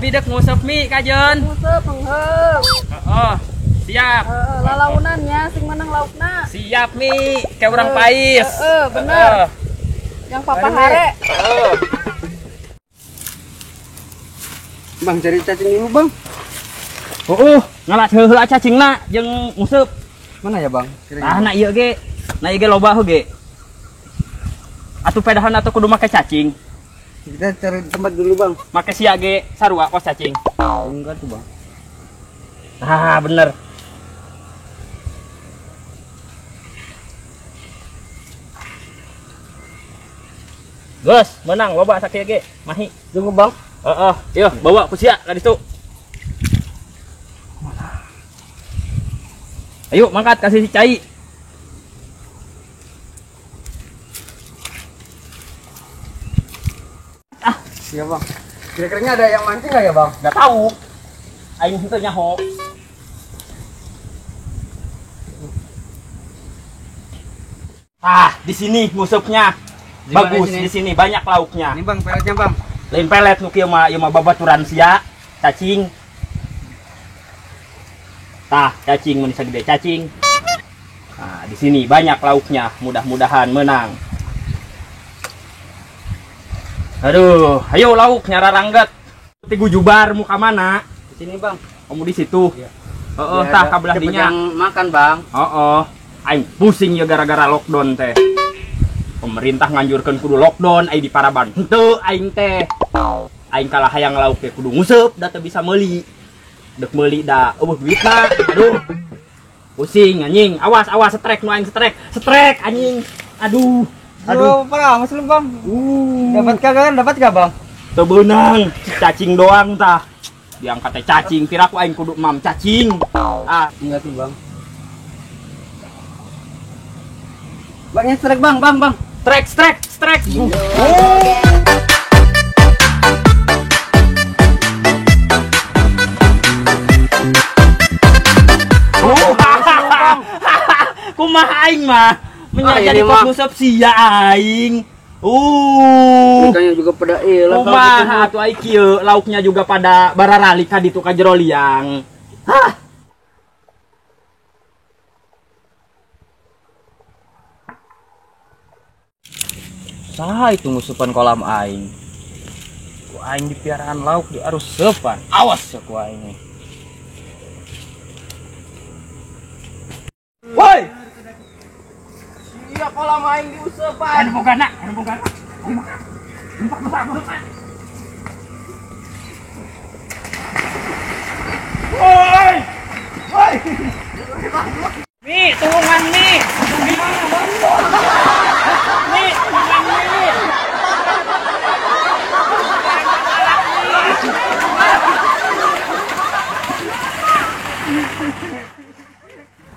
Abi dek ngusep mie kajen. Ngusep pengheup. Oh, siap. Lalaunannya sing menang laukna. Siap mie, kayak orang pais. Bener. Yang papa hare. Bang cari cacing dulu bang. Ngalat heula cacingna jeung ngusep. Mana ya bang? Na ieu ge. Na ieu ge loba ge. Atuh pedahan atau kudu make cacing. Kita cari tempat dulu bang. Make sia ge sarua kos cacing. Enggak tuh bang. Bener. Gus, menang loba sakieu ge. Mahi. Tunggu bang. Yuk bawa ku sia ka ditu. Ayo mangkat kasih si cai. Iya bang. Kira-kira ada yang mancing nggak ya bang? Nggak tahu. Aing henteu nyaho. Di sini ngusupnya. Bagus di sini banyak lauknya. Ini bang peletnya bang. Lain pelet nu kieu mah babaturan sia, cacing. Cacing mun sagede cacing. Di sini banyak lauknya. Mudah-mudahan menang. Aduh, ayo lauk nyara ranggat. Tigu jubar muka mana? Di sini bang. Kamu di situ. Iya. Kabelah dinya. Makan bang. Aing pusing ya gara-gara lockdown teh. Pemerintah nganjurkeun kudu lockdown, aing di Paraban. Henteu aing teh. Aing kalah hayang lauk teh kudu nguseup da teu bisa meuli. Dek meuli da eueuh duitna. Aduh. Pusing anjing. Awas strek nu aing strek. Strek anjing. Aduh. Parah, masih bang. Dapat gak bang? Teu beunang, cacing doang tah. Diangkat teh cacing, kira ku aing kudu mam cacing. Enggak tuh bang. Bangnya strek bang. Strek. Kumaha aing mah? Menjadi pot ngusep sia aing. Ikannya juga pada hilang. Kumaha atuh ai kieu, lauknya juga pada bararali ka ditu ka jero liang. Saha itu ngusupan kolam aing? Ku aing di piaraan lauk di arus sepan. Awas ya ku aing. Woi! Iya kolam aing diusepan. Anu bogana. Woi! Mi, tulungan Mi. Mi, tulungan Mi.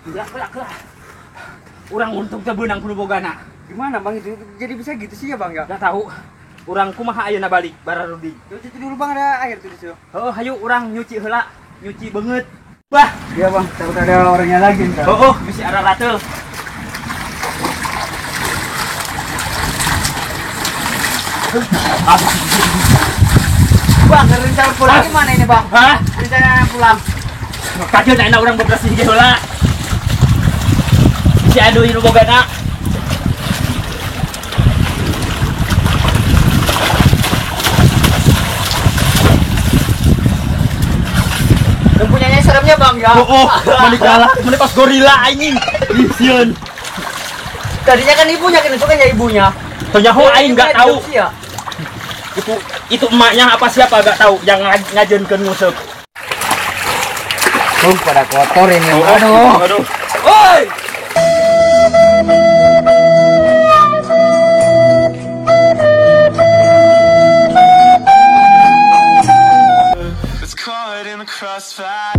Gerak. Urang untung teu beunang kudu bogana. Gimana bang itu jadi bisa gitu sih ya bang ya? Gak tahu. Urang kumaha ayeuna balik bararudi. Cuci dulu bang, ada air tuh di situ. Hayu urang nyuci heula, nyuci beungeut. Bah, Iya bang, takut ada orangnya lagi ntar. bisi arah teu. Bang, rencana pulang gimana ini bang? Rencana pulang. Kajeun ayeuna urang bebersih ge heula. Si aduh nu bogana. Yang punyanya seremnya bang ya? Mani kalah, mani pas gorila anjing. Sieun. Tadinya kan ibunya kan itu kan ya ibunya. Tonyaho aing enggak tahu. Ya? Itu emaknya apa siapa enggak tahu yang ngajeunkeun nguseup. Pada kotor ini. Aduh. Woi! It's caught in the crossfire.